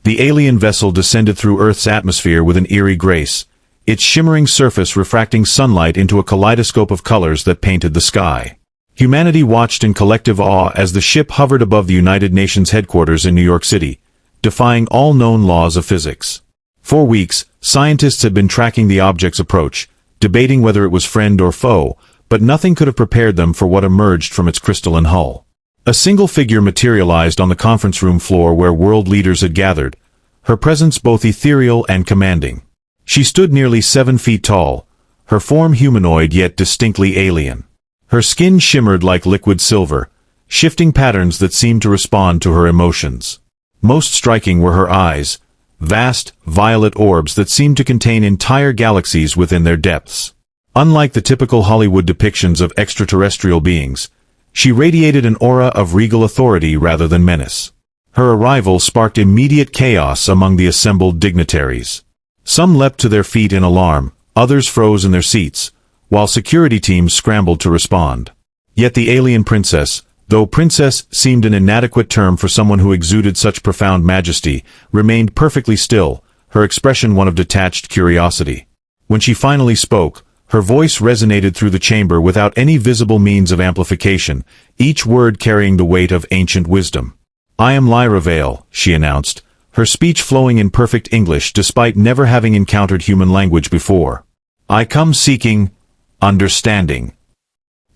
The alien vessel descended through Earth's atmosphere with an eerie grace, its shimmering surface refracting sunlight into a kaleidoscope of colors that painted the sky. Humanity watched in collective awe as the ship hovered above the United Nations headquarters in New York City, defying all known laws of physics. For weeks, scientists had been tracking the object's approach, debating whether it was friend or foe, but nothing could have prepared them for what emerged from its crystalline hull. A single figure materialized on the conference room floor where world leaders had gathered, her presence both ethereal and commanding. She stood nearly 7 feet tall, her form humanoid yet distinctly alien. Her skin shimmered like liquid silver, shifting patterns that seemed to respond to her emotions. Most striking were her eyes, vast, violet orbs that seemed to contain entire galaxies within their depths. Unlike the typical Hollywood depictions of extraterrestrial beings, she radiated an aura of regal authority rather than menace. Her arrival sparked immediate chaos among the assembled dignitaries. Some leapt to their feet in alarm, others froze in their seats, while security teams scrambled to respond. Yet the alien princess, though princess seemed an inadequate term for someone who exuded such profound majesty, remained perfectly still, her expression one of detached curiosity. When she finally spoke, her voice resonated through the chamber without any visible means of amplification, each word carrying the weight of ancient wisdom. "I am Lyra Veale," she announced, her speech flowing in perfect English despite never having encountered human language before. "I come seeking understanding."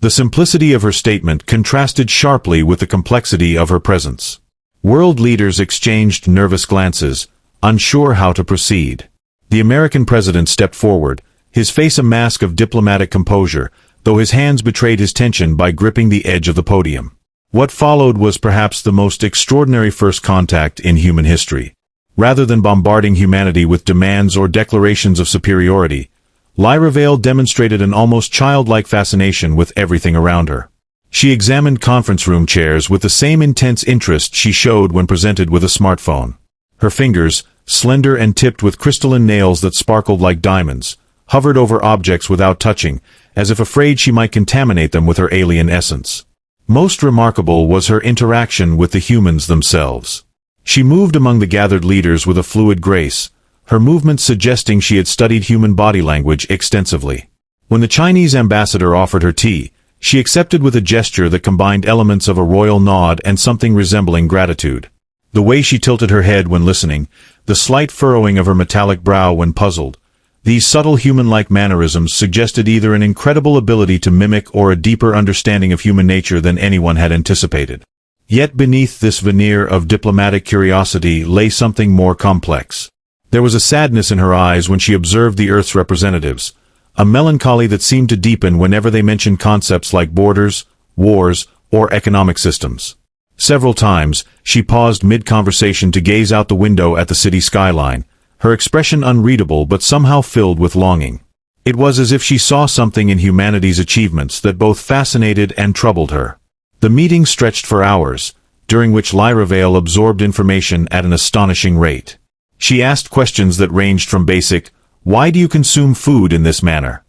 The simplicity of her statement contrasted sharply with the complexity of her presence. World leaders exchanged nervous glances, unsure how to proceed. The American president stepped forward, his face a mask of diplomatic composure, though his hands betrayed his tension by gripping the edge of the podium. What followed was perhaps the most extraordinary first contact in human history. Rather than bombarding humanity with demands or declarations of superiority, Lyra Veale demonstrated an almost childlike fascination with everything around her. She examined conference room chairs with the same intense interest she showed when presented with a smartphone. Her fingers, slender and tipped with crystalline nails that sparkled like diamonds, hovered over objects without touching, as if afraid she might contaminate them with her alien essence. Most remarkable was her interaction with the humans themselves. She moved among the gathered leaders with a fluid grace, her movements suggesting she had studied human body language extensively. When the Chinese ambassador offered her tea, she accepted with a gesture that combined elements of a royal nod and something resembling gratitude. The way she tilted her head when listening, the slight furrowing of her metallic brow when puzzled, these subtle human-like mannerisms suggested either an incredible ability to mimic or a deeper understanding of human nature than anyone had anticipated. Yet beneath this veneer of diplomatic curiosity lay something more complex. There was a sadness in her eyes when she observed the Earth's representatives, a melancholy that seemed to deepen whenever they mentioned concepts like borders, wars, or economic systems. Several times, she paused mid-conversation to gaze out the window at the city skyline, her expression unreadable but somehow filled with longing. It was as if she saw something in humanity's achievements that both fascinated and troubled her. The meeting stretched for hours, during which Lyra Veale absorbed information at an astonishing rate. She asked questions that ranged from basic, "Why do you consume food in this manner?"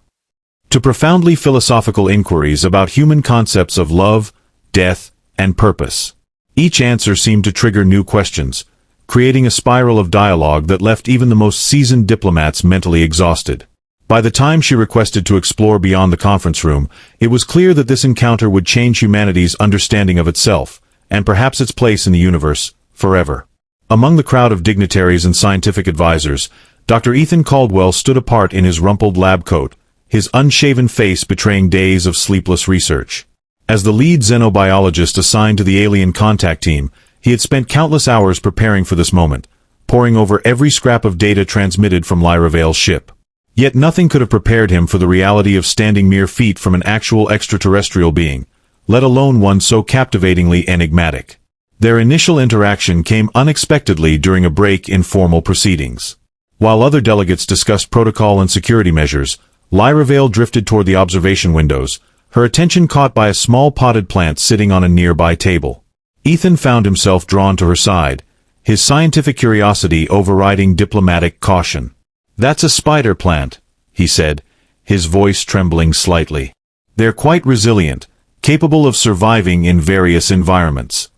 to profoundly philosophical inquiries about human concepts of love, death, and purpose. Each answer seemed to trigger new questions, creating a spiral of dialogue that left even the most seasoned diplomats mentally exhausted. By the time she requested to explore beyond the conference room, it was clear that this encounter would change humanity's understanding of itself, and perhaps its place in the universe, forever. Among the crowd of dignitaries and scientific advisors, Dr. Ethan Caldwell stood apart in his rumpled lab coat, his unshaven face betraying days of sleepless research. As the lead xenobiologist assigned to the alien contact team, he had spent countless hours preparing for this moment, poring over every scrap of data transmitted from Lyra Veale's ship. Yet nothing could have prepared him for the reality of standing mere feet from an actual extraterrestrial being, let alone one so captivatingly enigmatic. Their initial interaction came unexpectedly during a break in formal proceedings. While other delegates discussed protocol and security measures, Lyra Veale drifted toward the observation windows, her attention caught by a small potted plant sitting on a nearby table. Ethan found himself drawn to her side, his scientific curiosity overriding diplomatic caution. "That's a spider plant," he said, his voice trembling slightly. "They're quite resilient, capable of surviving in various environments."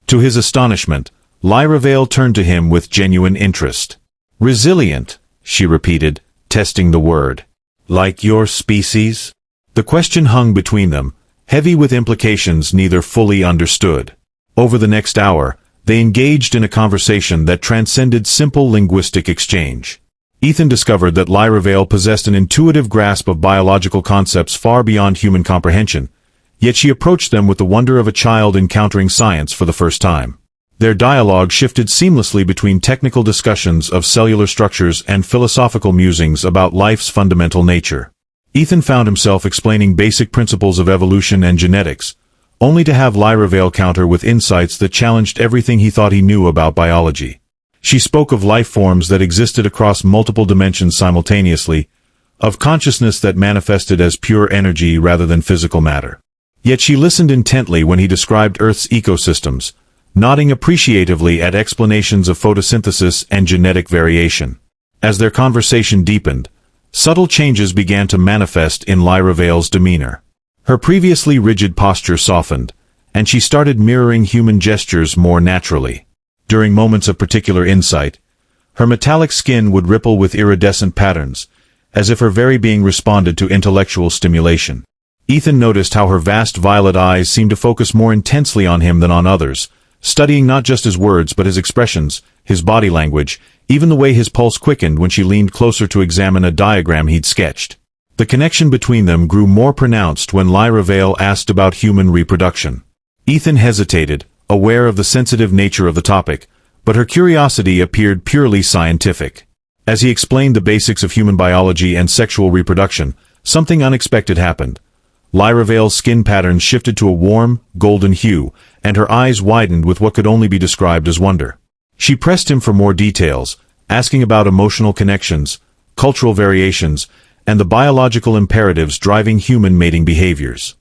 To his astonishment, Lyra Veale turned to him with genuine interest. "Resilient," she repeated, testing the word. "Like your species?" The question hung between them, heavy with implications neither fully understood. Over the next hour, they engaged in a conversation that transcended simple linguistic exchange. Ethan discovered that Lyra Veale possessed an intuitive grasp of biological concepts far beyond human comprehension, yet she approached them with the wonder of a child encountering science for the first time. Their dialogue shifted seamlessly between technical discussions of cellular structures and philosophical musings about life's fundamental nature. Ethan found himself explaining basic principles of evolution and genetics, only to have Lyra Veale counter with insights that challenged everything he thought he knew about biology. She spoke of life forms that existed across multiple dimensions simultaneously, of consciousness that manifested as pure energy rather than physical matter. Yet she listened intently when he described Earth's ecosystems, nodding appreciatively at explanations of photosynthesis and genetic variation. As their conversation deepened, subtle changes began to manifest in Lyra Veale's demeanor. Her previously rigid posture softened, and she started mirroring human gestures more naturally. During moments of particular insight, her metallic skin would ripple with iridescent patterns, as if her very being responded to intellectual stimulation. Ethan noticed how her vast violet eyes seemed to focus more intensely on him than on others, studying not just his words but his expressions, his body language, even the way his pulse quickened when she leaned closer to examine a diagram he'd sketched. The connection between them grew more pronounced when Lyra Veale asked about human reproduction. Ethan hesitated, aware of the sensitive nature of the topic, but her curiosity appeared purely scientific. As he explained the basics of human biology and sexual reproduction, something unexpected happened. Lyra Veale's skin patterns shifted to a warm, golden hue, and her eyes widened with what could only be described as wonder. She pressed him for more details, asking about emotional connections, cultural variations, and the biological imperatives driving human mating behaviors.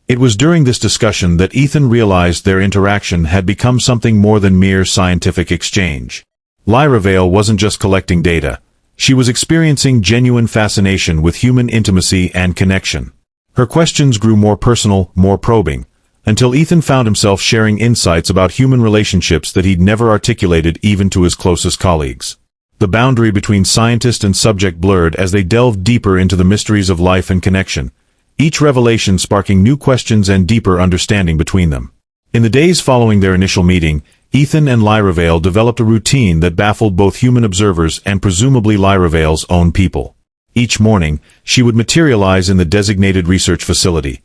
It was during this discussion that Ethan realized their interaction had become something more than mere scientific exchange. Lyra Veale wasn't just collecting data. She was experiencing genuine fascination with human intimacy and connection. Her questions grew more personal, more probing, until Ethan found himself sharing insights about human relationships that he'd never articulated even to his closest colleagues. The boundary between scientist and subject blurred as they delved deeper into the mysteries of life and connection, each revelation sparking new questions and deeper understanding between them. In the days following their initial meeting, Ethan and Lyra Veale developed a routine that baffled both human observers and presumably Lyra Veale's own people. Each morning, she would materialize in the designated research facility,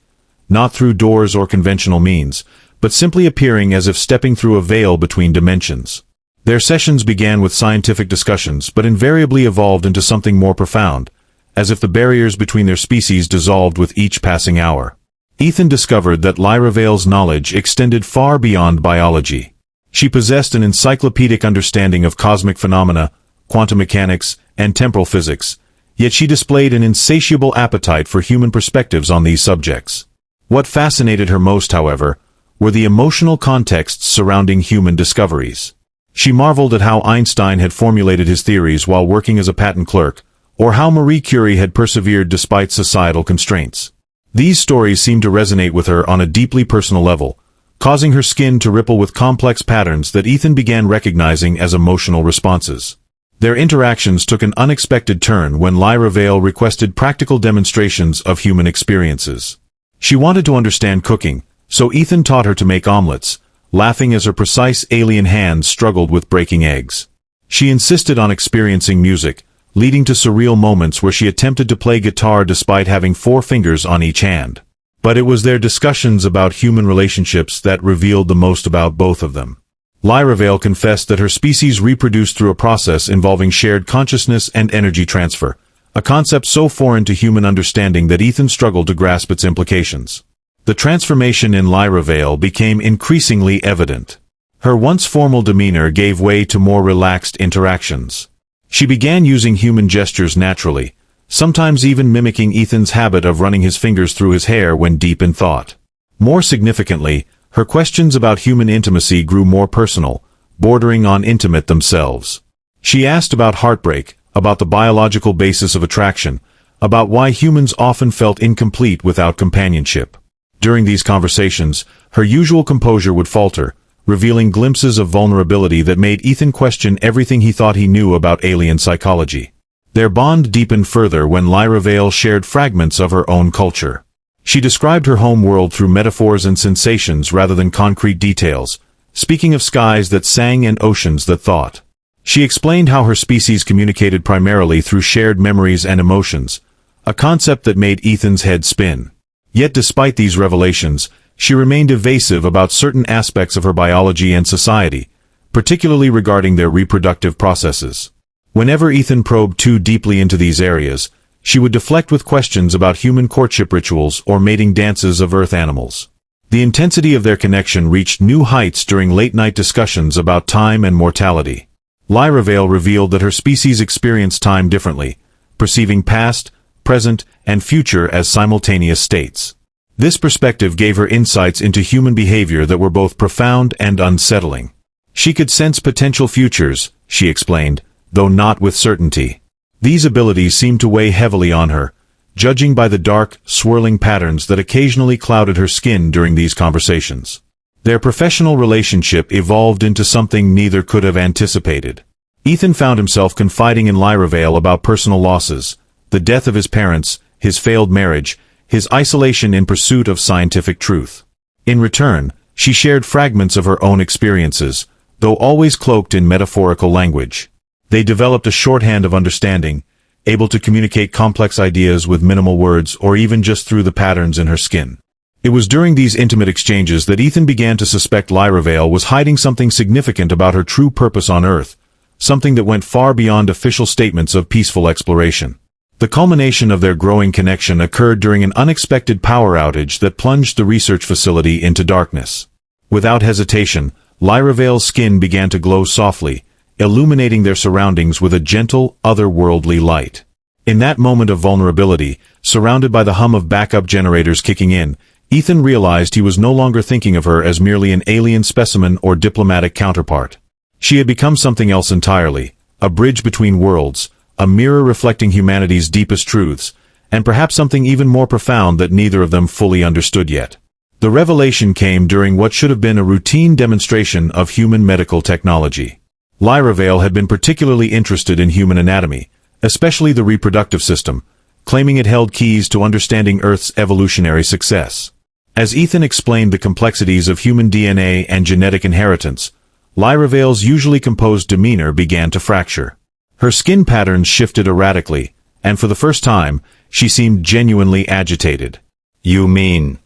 not through doors or conventional means, but simply appearing as if stepping through a veil between dimensions. Their sessions began with scientific discussions but invariably evolved into something more profound, as if the barriers between their species dissolved with each passing hour. Ethan discovered that Lyra Veale's knowledge extended far beyond biology. She possessed an encyclopedic understanding of cosmic phenomena, quantum mechanics, and temporal physics, yet she displayed an insatiable appetite for human perspectives on these subjects. What fascinated her most, however, were the emotional contexts surrounding human discoveries. She marveled at how Einstein had formulated his theories while working as a patent clerk, or how Marie Curie had persevered despite societal constraints. These stories seemed to resonate with her on a deeply personal level, causing her skin to ripple with complex patterns that Ethan began recognizing as emotional responses. Their interactions took an unexpected turn when Lyra Veale requested practical demonstrations of human experiences. She wanted to understand cooking, so Ethan taught her to make omelets, laughing as her precise alien hands struggled with breaking eggs. She insisted on experiencing music, leading to surreal moments where she attempted to play guitar despite having 4 fingers on each hand. But it was their discussions about human relationships that revealed the most about both of them. Lyra Veale confessed that her species reproduced through a process involving shared consciousness and energy transfer, a concept so foreign to human understanding that Ethan struggled to grasp its implications. The transformation in Lyra Veale became increasingly evident. Her once formal demeanor gave way to more relaxed interactions. She began using human gestures naturally, sometimes even mimicking Ethan's habit of running his fingers through his hair when deep in thought. More significantly, her questions about human intimacy grew more personal, bordering on intimate themselves. She asked about heartbreak, about the biological basis of attraction, about why humans often felt incomplete without companionship. During these conversations, her usual composure would falter, revealing glimpses of vulnerability that made Ethan question everything he thought he knew about alien psychology. Their bond deepened further when Lyra Veale shared fragments of her own culture. She described her home world through metaphors and sensations rather than concrete details, speaking of skies that sang and oceans that thought. She explained how her species communicated primarily through shared memories and emotions, a concept that made Ethan's head spin. Yet despite these revelations, she remained evasive about certain aspects of her biology and society, particularly regarding their reproductive processes. Whenever Ethan probed too deeply into these areas, she would deflect with questions about human courtship rituals or mating dances of Earth animals. The intensity of their connection reached new heights during late-night discussions about time and mortality. Lyra Veale revealed that her species experienced time differently, perceiving past, present, and future as simultaneous states. This perspective gave her insights into human behavior that were both profound and unsettling. She could sense potential futures, she explained, though not with certainty. These abilities seemed to weigh heavily on her, judging by the dark, swirling patterns that occasionally clouded her skin during these conversations. Their professional relationship evolved into something neither could have anticipated. Ethan found himself confiding in Lyra Veale about personal losses, the death of his parents, his failed marriage, his isolation in pursuit of scientific truth. In return, she shared fragments of her own experiences, though always cloaked in metaphorical language. They developed a shorthand of understanding, able to communicate complex ideas with minimal words or even just through the patterns in her skin. It was during these intimate exchanges that Ethan began to suspect Lyra Veale was hiding something significant about her true purpose on Earth, something that went far beyond official statements of peaceful exploration. The culmination of their growing connection occurred during an unexpected power outage that plunged the research facility into darkness. Without hesitation, Lyra Veale's skin began to glow softly, illuminating their surroundings with a gentle, otherworldly light. In that moment of vulnerability, surrounded by the hum of backup generators kicking in, Ethan realized he was no longer thinking of her as merely an alien specimen or diplomatic counterpart. She had become something else entirely, a bridge between worlds, a mirror reflecting humanity's deepest truths, and perhaps something even more profound that neither of them fully understood yet. The revelation came during what should have been a routine demonstration of human medical technology. Lyra Veale had been particularly interested in human anatomy, especially the reproductive system, claiming it held keys to understanding Earth's evolutionary success. As Ethan explained the complexities of human DNA and genetic inheritance, Lyra Veale's usually composed demeanor began to fracture. Her skin patterns shifted erratically, and for the first time, she seemed genuinely agitated. "You mean?"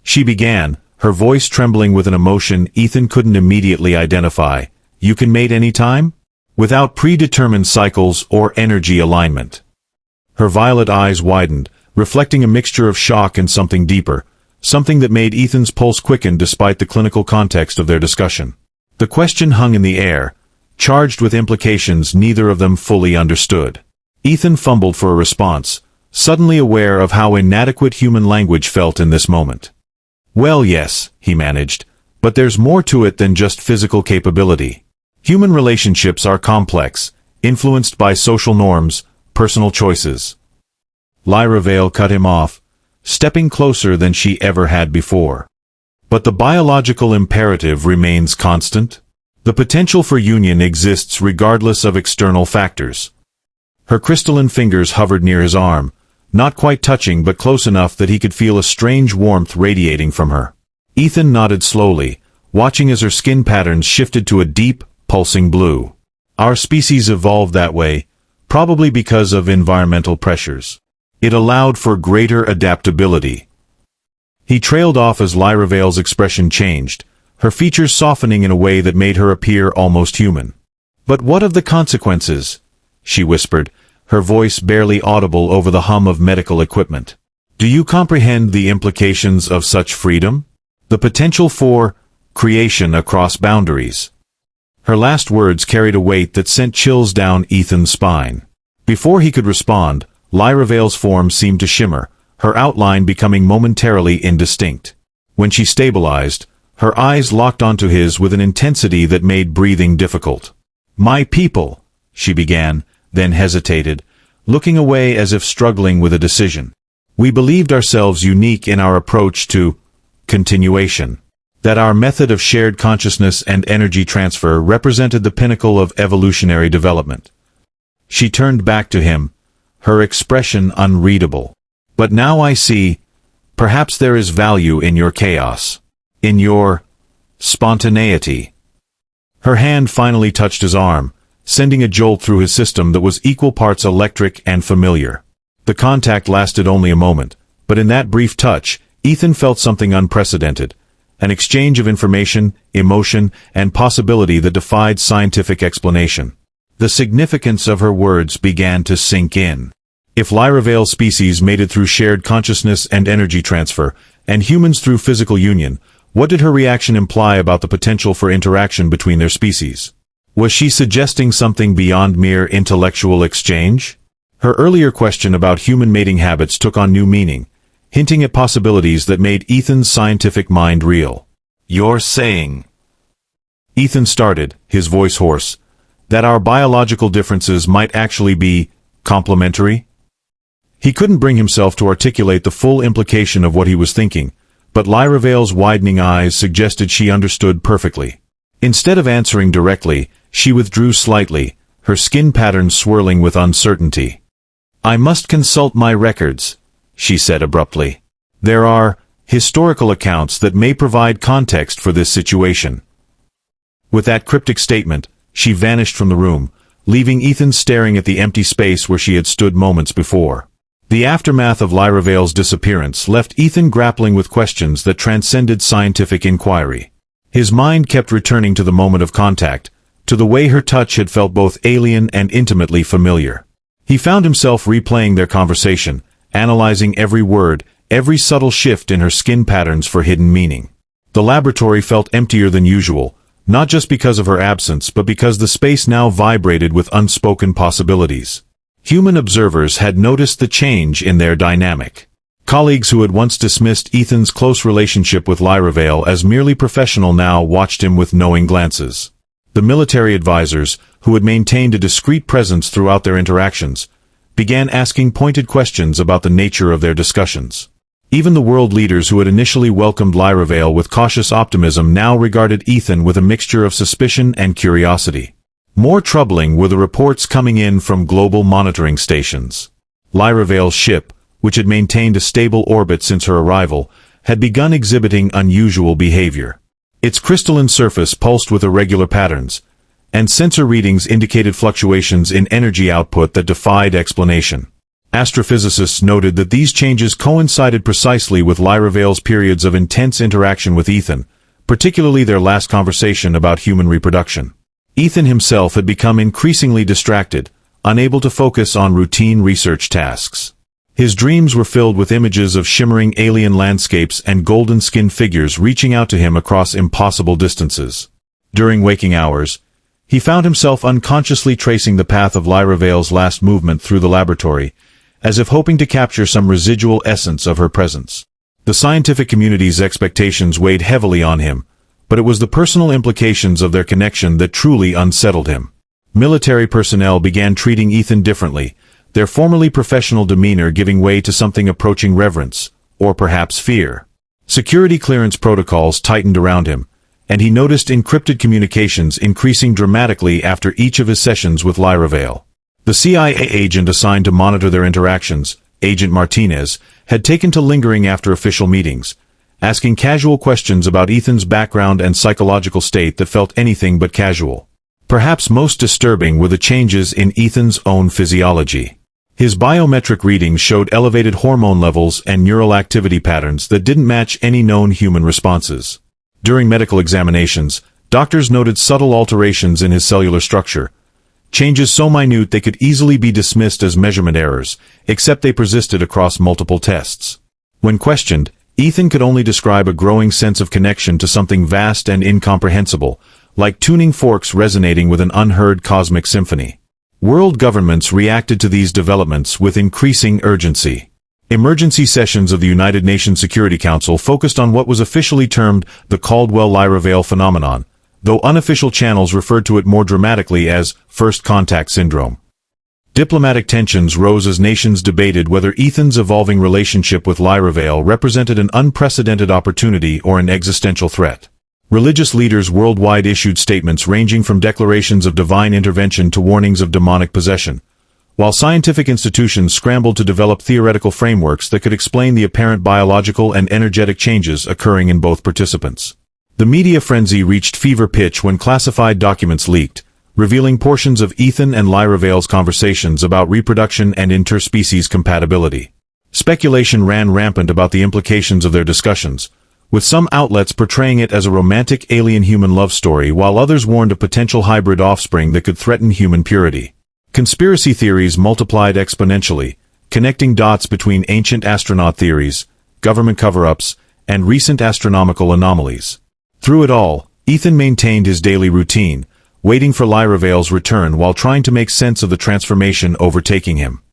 she began, her voice trembling with an emotion Ethan couldn't immediately identify. "You can mate any time? Without predetermined cycles or energy alignment." Her violet eyes widened, reflecting a mixture of shock and something deeper, something that made Ethan's pulse quicken despite the clinical context of their discussion. The question hung in the air, charged with implications neither of them fully understood. Ethan fumbled for a response, suddenly aware of how inadequate human language felt in this moment. "Well, yes," he managed, "but there's more to it than just physical capability. Human relationships are complex, influenced by social norms, personal choices." Lyra Veale cut him off, stepping closer than she ever had before. "But the biological imperative remains constant. The potential for union exists regardless of external factors." Her crystalline fingers hovered near his arm, not quite touching but close enough that he could feel a strange warmth radiating from her. Ethan nodded slowly, watching as her skin patterns shifted to a deep, pulsing blue. "Our species evolved that way, probably because of environmental pressures. It allowed for greater adaptability." He trailed off as Lyra Veale's expression changed, her features softening in a way that made her appear almost human. "But what of the consequences?" she whispered, her voice barely audible over the hum of medical equipment. "Do you comprehend the implications of such freedom? The potential for creation across boundaries." Her last words carried a weight that sent chills down Ethan's spine. Before he could respond, Lyra Veale's form seemed to shimmer, her outline becoming momentarily indistinct. When she stabilized, her eyes locked onto his with an intensity that made breathing difficult. "My people," she began, then hesitated, looking away as if struggling with a decision. "We believed ourselves unique in our approach to continuation. That our method of shared consciousness and energy transfer represented the pinnacle of evolutionary development. She turned back to him, her expression unreadable. But now I see, perhaps there is value in your chaos. In your spontaneity. Her hand finally touched his arm, sending a jolt through his system that was equal parts electric and familiar. The contact lasted only a moment, but in that brief touch, Ethan felt something unprecedented. An exchange of information, emotion, and possibility that defied scientific explanation. The significance of her words began to sink in. If Lyra Veale's species mated through shared consciousness and energy transfer, and humans through physical union, what did her reaction imply about the potential for interaction between their species? Was she suggesting something beyond mere intellectual exchange? Her earlier question about human mating habits took on new meaning, hinting at possibilities that made Ethan's scientific mind reel. "You're saying," Ethan started, his voice hoarse, "that our biological differences might actually be complementary?" He couldn't bring himself to articulate the full implication of what he was thinking, but Lyra Veale's widening eyes suggested she understood perfectly. Instead of answering directly, she withdrew slightly, her skin pattern swirling with uncertainty. "I must consult my records," she said abruptly. "There are historical accounts that may provide context for this situation." With that cryptic statement, she vanished from the room, leaving Ethan staring at the empty space where she had stood moments before. The aftermath of Lyra Veale's disappearance left Ethan grappling with questions that transcended scientific inquiry. His mind kept returning to the moment of contact, to the way her touch had felt both alien and intimately familiar. He found himself replaying their conversation, analyzing every word, every subtle shift in her skin patterns for hidden meaning. The laboratory felt emptier than usual, not just because of her absence but because the space now vibrated with unspoken possibilities. Human observers had noticed the change in their dynamic. Colleagues who had once dismissed Ethan's close relationship with Lyra Veale as merely professional now watched him with knowing glances. The military advisors, who had maintained a discreet presence throughout their interactions, began asking pointed questions about the nature of their discussions. Even the world leaders who had initially welcomed Lyra Veale with cautious optimism now regarded Ethan with a mixture of suspicion and curiosity. More troubling were the reports coming in from global monitoring stations. Lyra Veale's ship, which had maintained a stable orbit since her arrival, had begun exhibiting unusual behavior. Its crystalline surface pulsed with irregular patterns, and sensor readings indicated fluctuations in energy output that defied explanation. Astrophysicists noted that these changes coincided precisely with Lyra Veale's periods of intense interaction with Ethan, particularly their last conversation about human reproduction. Ethan himself had become increasingly distracted, unable to focus on routine research tasks. His dreams were filled with images of shimmering alien landscapes and golden-skinned figures reaching out to him across impossible distances. During waking hours, he found himself unconsciously tracing the path of Lyra Veale's last movement through the laboratory, as if hoping to capture some residual essence of her presence. The scientific community's expectations weighed heavily on him, but it was the personal implications of their connection that truly unsettled him. Military personnel began treating Ethan differently, their formerly professional demeanor giving way to something approaching reverence, or perhaps fear. Security clearance protocols tightened around him, and he noticed encrypted communications increasing dramatically after each of his sessions with Lyra Veale. The CIA agent assigned to monitor their interactions, Agent Martinez, had taken to lingering after official meetings, asking casual questions about Ethan's background and psychological state that felt anything but casual. Perhaps most disturbing were the changes in Ethan's own physiology. His biometric readings showed elevated hormone levels and neural activity patterns that didn't match any known human responses. During medical examinations, doctors noted subtle alterations in his cellular structure, changes so minute they could easily be dismissed as measurement errors, except they persisted across multiple tests. When questioned, Ethan could only describe a growing sense of connection to something vast and incomprehensible, like tuning forks resonating with an unheard cosmic symphony. World governments reacted to these developments with increasing urgency. Emergency sessions of the United Nations Security Council focused on what was officially termed the Caldwell-Lyra Veale phenomenon, though unofficial channels referred to it more dramatically as first contact syndrome. Diplomatic tensions rose as nations debated whether Ethan's evolving relationship with Lyra Veale represented an unprecedented opportunity or an existential threat. Religious leaders worldwide issued statements ranging from declarations of divine intervention to warnings of demonic possession, while scientific institutions scrambled to develop theoretical frameworks that could explain the apparent biological and energetic changes occurring in both participants. The media frenzy reached fever pitch when classified documents leaked, revealing portions of Ethan and Lyra Veale's conversations about reproduction and interspecies compatibility. Speculation ran rampant about the implications of their discussions, with some outlets portraying it as a romantic alien-human love story while others warned of potential hybrid offspring that could threaten human purity. Conspiracy theories multiplied exponentially, connecting dots between ancient astronaut theories, government cover-ups, and recent astronomical anomalies. Through it all, Ethan maintained his daily routine, waiting for Lyra Veale's return while trying to make sense of the transformation overtaking him.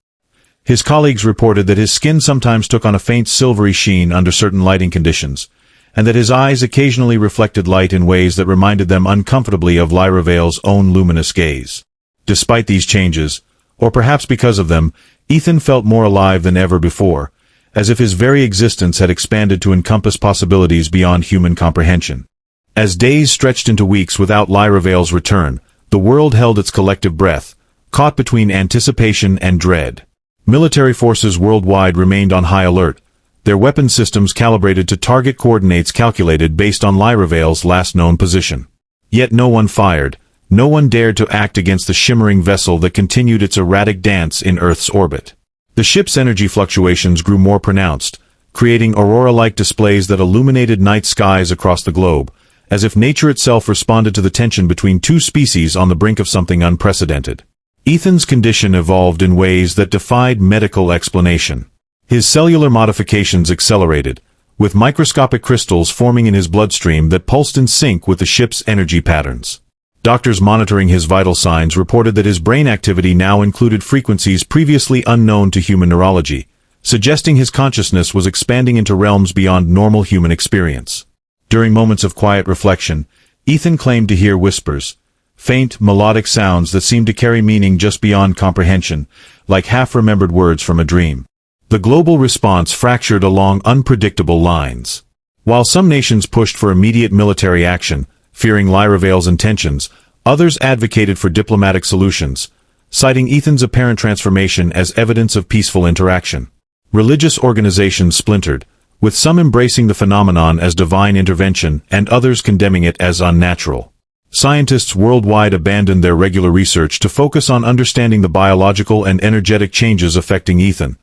His colleagues reported that his skin sometimes took on a faint silvery sheen under certain lighting conditions, and that his eyes occasionally reflected light in ways that reminded them uncomfortably of Lyra Veale's own luminous gaze. Despite these changes, or perhaps because of them, Ethan felt more alive than ever before, as if his very existence had expanded to encompass possibilities beyond human comprehension. As days stretched into weeks without Lyra Veale's return, the world held its collective breath, caught between anticipation and dread. Military forces worldwide remained on high alert, their weapon systems calibrated to target coordinates calculated based on Lyra Veale's last known position. Yet no one fired. No one dared to act against the shimmering vessel that continued its erratic dance in Earth's orbit. The ship's energy fluctuations grew more pronounced, creating aurora-like displays that illuminated night skies across the globe, as if nature itself responded to the tension between two species on the brink of something unprecedented. Ethan's condition evolved in ways that defied medical explanation. His cellular modifications accelerated, with microscopic crystals forming in his bloodstream that pulsed in sync with the ship's energy patterns. Doctors monitoring his vital signs reported that his brain activity now included frequencies previously unknown to human neurology, suggesting his consciousness was expanding into realms beyond normal human experience. During moments of quiet reflection, Ethan claimed to hear whispers, faint, melodic sounds that seemed to carry meaning just beyond comprehension, like half-remembered words from a dream. The global response fractured along unpredictable lines. While some nations pushed for immediate military action, fearing Lyra Veale's intentions, others advocated for diplomatic solutions, citing Ethan's apparent transformation as evidence of peaceful interaction. Religious organizations splintered, with some embracing the phenomenon as divine intervention and others condemning it as unnatural. Scientists worldwide abandoned their regular research to focus on understanding the biological and energetic changes affecting Ethan,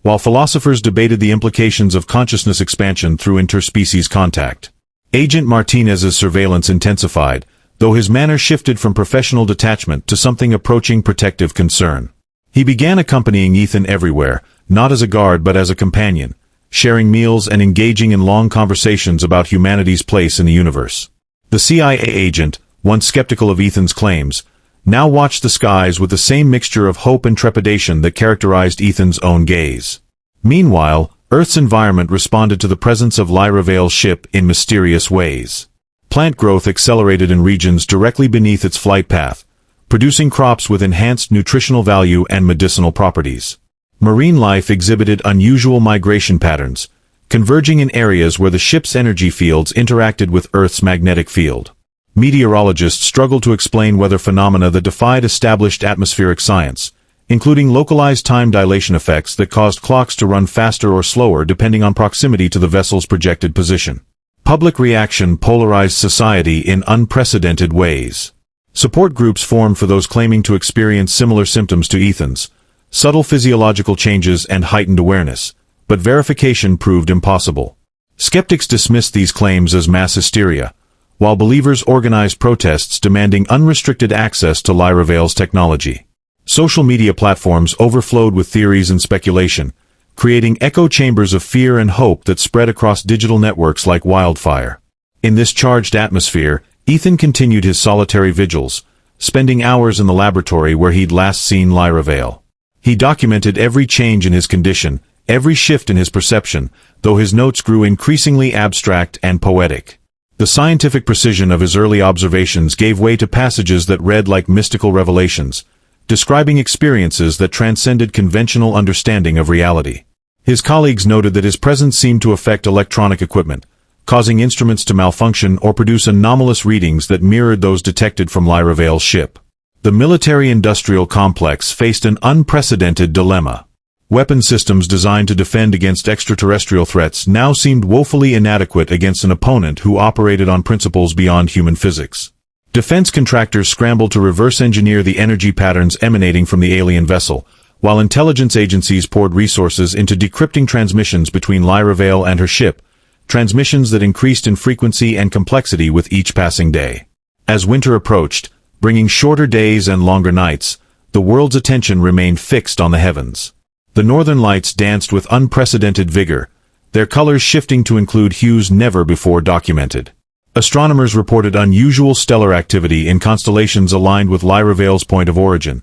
while philosophers debated the implications of consciousness expansion through interspecies contact. Agent Martinez's surveillance intensified, though his manner shifted from professional detachment to something approaching protective concern. He began accompanying Ethan everywhere, not as a guard but as a companion, sharing meals and engaging in long conversations about humanity's place in the universe. The CIA agent, once skeptical of Ethan's claims, now watched the skies with the same mixture of hope and trepidation that characterized Ethan's own gaze. Meanwhile, Earth's environment responded to the presence of Lyra Veale's ship in mysterious ways. Plant growth accelerated in regions directly beneath its flight path, producing crops with enhanced nutritional value and medicinal properties. Marine life exhibited unusual migration patterns, converging in areas where the ship's energy fields interacted with Earth's magnetic field. Meteorologists struggled to explain weather phenomena that defied established atmospheric science, including localized time dilation effects that caused clocks to run faster or slower depending on proximity to the vessel's projected position. Public reaction polarized society in unprecedented ways. Support groups formed for those claiming to experience similar symptoms to Ethan's, subtle physiological changes and heightened awareness, but verification proved impossible. Skeptics dismissed these claims as mass hysteria, while believers organized protests demanding unrestricted access to Lyra Veale's technology. Social media platforms overflowed with theories and speculation, creating echo chambers of fear and hope that spread across digital networks like wildfire. In this charged atmosphere, Ethan continued his solitary vigils, spending hours in the laboratory where he'd last seen Lyra Veale. He documented every change in his condition, every shift in his perception, though his notes grew increasingly abstract and poetic. The scientific precision of his early observations gave way to passages that read like mystical revelations, describing experiences that transcended conventional understanding of reality. His colleagues noted that his presence seemed to affect electronic equipment, causing instruments to malfunction or produce anomalous readings that mirrored those detected from Lyra Veale's ship. The military-industrial complex faced an unprecedented dilemma. Weapon systems designed to defend against extraterrestrial threats now seemed woefully inadequate against an opponent who operated on principles beyond human physics. Defense contractors scrambled to reverse-engineer the energy patterns emanating from the alien vessel, while intelligence agencies poured resources into decrypting transmissions between Lyra Veale and her ship, transmissions that increased in frequency and complexity with each passing day. As winter approached, bringing shorter days and longer nights, the world's attention remained fixed on the heavens. The northern lights danced with unprecedented vigor, their colors shifting to include hues never before documented. Astronomers reported unusual stellar activity in constellations aligned with Lyra Veale's point of origin,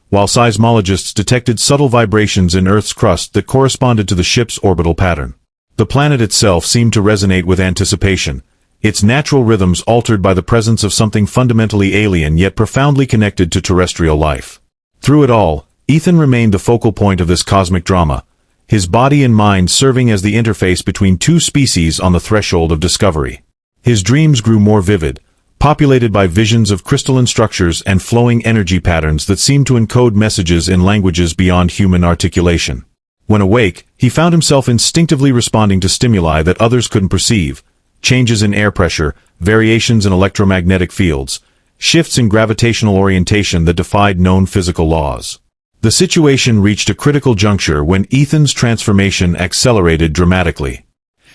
while seismologists detected subtle vibrations in Earth's crust that corresponded to the ship's orbital pattern. The planet itself seemed to resonate with anticipation, its natural rhythms altered by the presence of something fundamentally alien yet profoundly connected to terrestrial life. Through it all, Ethan remained the focal point of this cosmic drama, his body and mind serving as the interface between two species on the threshold of discovery. His dreams grew more vivid, populated by visions of crystalline structures and flowing energy patterns that seemed to encode messages in languages beyond human articulation. When awake, he found himself instinctively responding to stimuli that others couldn't perceive: changes in air pressure, variations in electromagnetic fields, shifts in gravitational orientation that defied known physical laws. The situation reached a critical juncture when Ethan's transformation accelerated dramatically.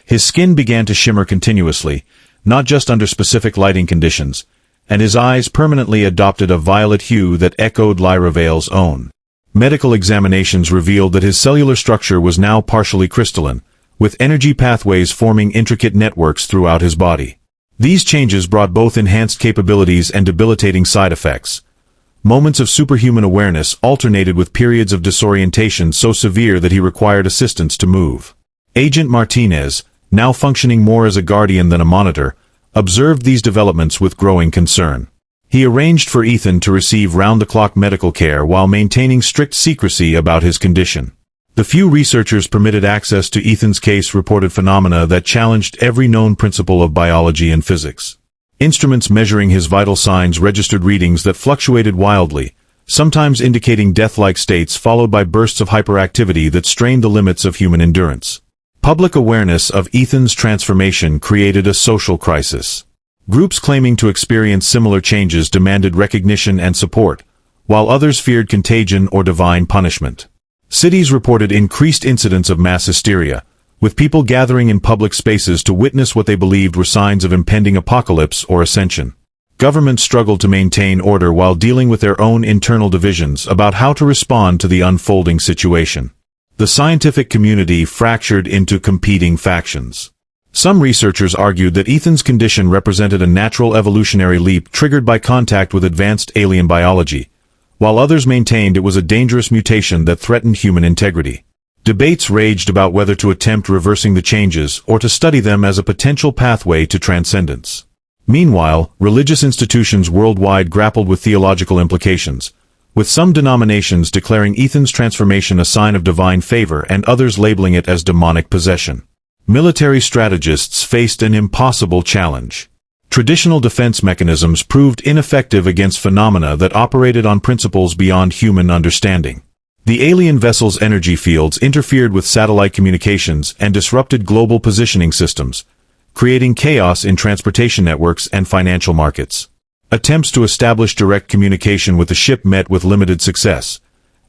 His skin began to shimmer continuously, not just under specific lighting conditions, and his eyes permanently adopted a violet hue that echoed Lyra Veale's own. Medical examinations revealed that his cellular structure was now partially crystalline, with energy pathways forming intricate networks throughout his body. These changes brought both enhanced capabilities and debilitating side effects. Moments of superhuman awareness alternated with periods of disorientation so severe that he required assistance to move. Agent Martinez, now functioning more as a guardian than a monitor, observed these developments with growing concern. He arranged for Ethan to receive round-the-clock medical care while maintaining strict secrecy about his condition. The few researchers permitted access to Ethan's case reported phenomena that challenged every known principle of biology and physics. Instruments measuring his vital signs registered readings that fluctuated wildly, sometimes indicating death-like states followed by bursts of hyperactivity that strained the limits of human endurance. Public awareness of Ethan's transformation created a social crisis. Groups claiming to experience similar changes demanded recognition and support, while others feared contagion or divine punishment. Cities reported increased incidents of mass hysteria, with people gathering in public spaces to witness what they believed were signs of impending apocalypse or ascension. Governments struggled to maintain order while dealing with their own internal divisions about how to respond to the unfolding situation. The scientific community fractured into competing factions. Some researchers argued that Ethan's condition represented a natural evolutionary leap triggered by contact with advanced alien biology, while others maintained it was a dangerous mutation that threatened human integrity. Debates raged about whether to attempt reversing the changes or to study them as a potential pathway to transcendence. Meanwhile, religious institutions worldwide grappled with theological implications, with some denominations declaring Ethan's transformation a sign of divine favor and others labeling it as demonic possession. Military strategists faced an impossible challenge. Traditional defense mechanisms proved ineffective against phenomena that operated on principles beyond human understanding. The alien vessel's energy fields interfered with satellite communications and disrupted global positioning systems, creating chaos in transportation networks and financial markets. Attempts to establish direct communication with the ship met with limited success,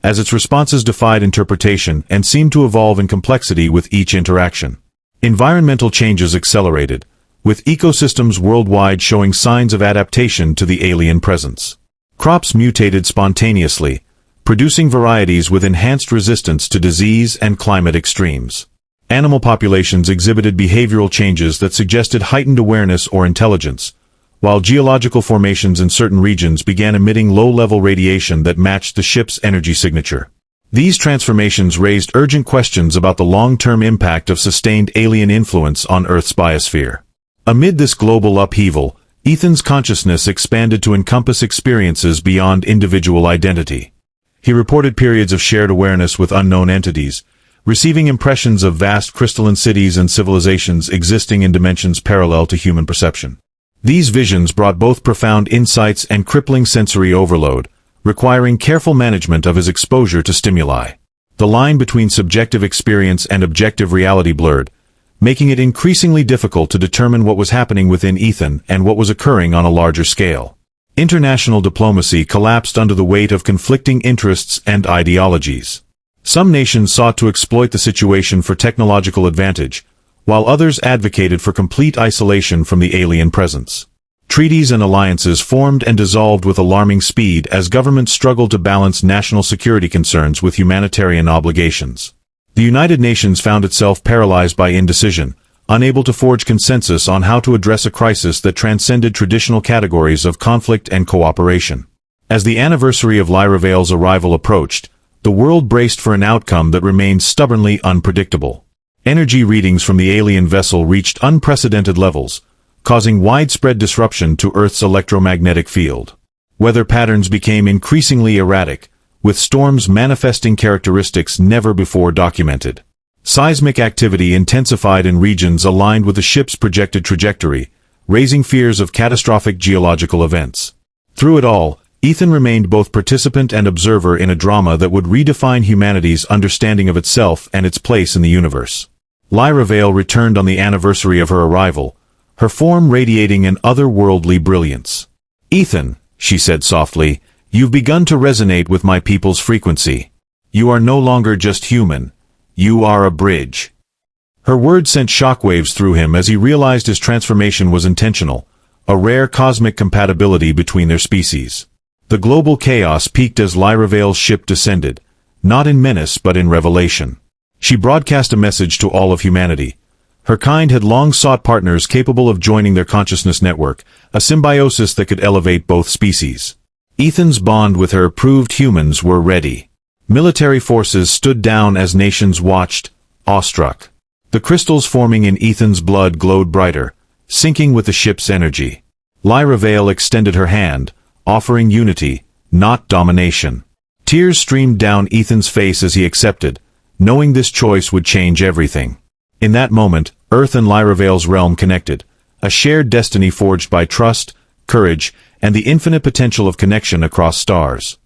as its responses defied interpretation and seemed to evolve in complexity with each interaction. Environmental changes accelerated, with ecosystems worldwide showing signs of adaptation to the alien presence. Crops mutated spontaneously, producing varieties with enhanced resistance to disease and climate extremes. Animal populations exhibited behavioral changes that suggested heightened awareness or intelligence, while geological formations in certain regions began emitting low-level radiation that matched the ship's energy signature. These transformations raised urgent questions about the long-term impact of sustained alien influence on Earth's biosphere. Amid this global upheaval, Ethan's consciousness expanded to encompass experiences beyond individual identity. He reported periods of shared awareness with unknown entities, receiving impressions of vast crystalline cities and civilizations existing in dimensions parallel to human perception. These visions brought both profound insights and crippling sensory overload, requiring careful management of his exposure to stimuli. The line between subjective experience and objective reality blurred, making it increasingly difficult to determine what was happening within Ethan and what was occurring on a larger scale. International diplomacy collapsed under the weight of conflicting interests and ideologies. Some nations sought to exploit the situation for technological advantage, while others advocated for complete isolation from the alien presence. Treaties and alliances formed and dissolved with alarming speed as governments struggled to balance national security concerns with humanitarian obligations. The United Nations found itself paralyzed by indecision, unable to forge consensus on how to address a crisis that transcended traditional categories of conflict and cooperation. As the anniversary of Lyra Veale's arrival approached, the world braced for an outcome that remained stubbornly unpredictable. Energy readings from the alien vessel reached unprecedented levels, causing widespread disruption to Earth's electromagnetic field. Weather patterns became increasingly erratic, with storms manifesting characteristics never before documented. Seismic activity intensified in regions aligned with the ship's projected trajectory, raising fears of catastrophic geological events. Through it all, Ethan remained both participant and observer in a drama that would redefine humanity's understanding of itself and its place in the universe. Lyra Veale returned on the anniversary of her arrival, her form radiating an otherworldly brilliance. "Ethan," she said softly, "you've begun to resonate with my people's frequency. You are no longer just human. You are a bridge." Her words sent shockwaves through him as he realized his transformation was intentional, a rare cosmic compatibility between their species. The global chaos peaked as Lyra Veale's ship descended, not in menace but in revelation. She broadcast a message to all of humanity. Her kind had long sought partners capable of joining their consciousness network, a symbiosis that could elevate both species. Ethan's bond with her proved humans were ready. Military forces stood down as nations watched, awestruck. The crystals forming in Ethan's blood glowed brighter, syncing with the ship's energy. Lyra Veale extended her hand, offering unity, not domination. Tears streamed down Ethan's face as he accepted, knowing this choice would change everything. In that moment, Earth and Lyra Veale's realm connected, a shared destiny forged by trust, courage, and the infinite potential of connection across stars.